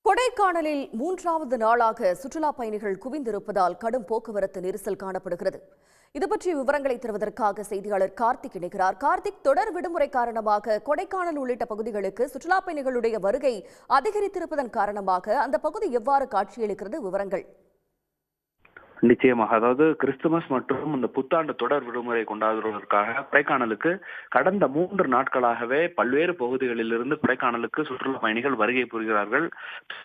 கொடைக்கானலில் மூன்றாவது நாளாக சுற்றுலா பயணிகள் குவிந்திருப்பதால் கடும் போக்குவரத்து நெரிசல் காணப்படுகிறது. இதுபற்றிய விவரங்களை தருவதற்காக செய்தியாளர் கார்த்திக் இணைகிறார். கார்த்திக், தொடர் விடுமுறை காரணமாக கொடைக்கானல் உள்ளிட்ட பகுதிகளுக்கு சுற்றுலா பயணிகளுடைய வருகை அதிகரித்திருப்பதன் காரணமாக அந்த பகுதி எவ்வாறு காட்சியளிக்கிறது? விவரங்கள். நிச்சயமாக. அதாவது கிறிஸ்துமஸ் மற்றும் இந்த புத்தாண்டு தொடர் விடுமுறை கொண்டாடுவதற்காக கொடைக்கானலுக்கு கடந்த 3 நாட்களாகவே பல்வேறு பகுதிகளிலிருந்து கொடைக்கானலுக்கு சுற்றுலா பயணிகள் வருகை புரிகிறார்கள்.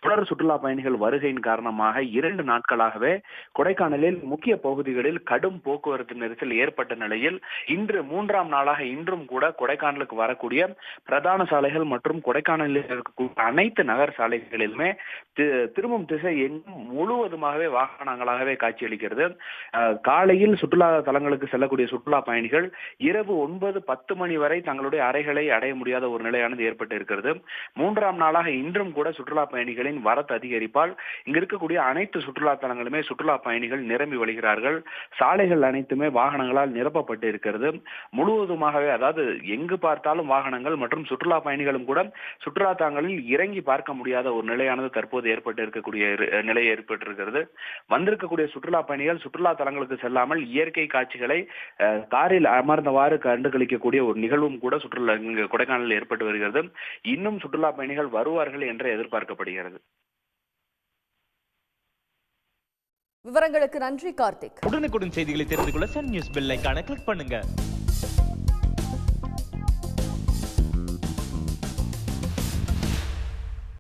தொடர் சுற்றுலா பயணிகள் வருகையின் காரணமாக 2 நாட்களாகவே கொடைக்கானலில் முக்கிய பகுதிகளில் கடும் போக்குவரத்து நெரிசல் ஏற்பட்ட நிலையில் இன்று 3ஆம் நாளாக இன்றும் கூட கொடைக்கானலுக்கு வரக்கூடிய பிரதான சாலைகள் மற்றும் கொடைக்கானலில் இருக்கக்கூடிய அனைத்து நகர் சாலைகளிலுமே திரும்பும் திசை எங்கும் முழுவதுமாகவே வாகனங்களாகவே காட்சியளிக்கிறது. காலையில் சுற்றுலா தலங்களுக்கு செல்லக்கூடிய சுற்றுலா பயணிகள் இரவு 9-10 மணி வரை தங்களுடைய அறைகளை அடைய முடியாத ஒரு நிலையானது ஏற்பட்டு இருக்கிறது. 3ஆம் நாளாக இன்றும் கூட சுற்றுலா பயணிகளின் வரத்து அதிகரிப்பால் இங்க இருக்கக்கூடிய அனைத்து சுற்றுலா தலங்களுமே சுற்றுலா பயணிகள் நிரம்பி வழிகிறார்கள். சாலைகள் அனைத்துமே வாகனங்களால் நிரப்பப்பட்டு இருக்கிறது. முழுவதுமாகவே, அதாவது எங்கு பார்த்தாலும் வாகனங்கள் மற்றும் சுற்றுலா பயணிகளும் கூட சுற்றுலா தலங்களில் இறங்கி பார்க்க முடியாத ஒரு நிலையானது தற்போது ஏற்பட்டு இருக்கக்கூடிய நிலை ஏற்பட்டிருக்கிறது. வந்திருக்கக்கூடிய சுற்றுலா பயணிகள் சுற்றுலா தலங்களுக்கு செல்லாமல் இயற்கை காட்சிகளை காரில் அமர்ந்தவாறு கண்டுகளிக்கக்கூடிய ஒரு நிகழ்வும் கூட சுற்றுலா கொடைக்கானலில் ஏற்பட்டு வருகிறது. இன்னும் சுற்றுலா பயணிகள் வருவார்கள் என்று எதிர்பார்க்கப்படுகிறது. விவரங்களுக்கு நன்றி கார்த்திக். உடனுக்குடன் செய்திகளை தெரிந்து கொள்ள சன் நியூஸ் பெல் ஐகானை கிளிக் பண்ணுங்க.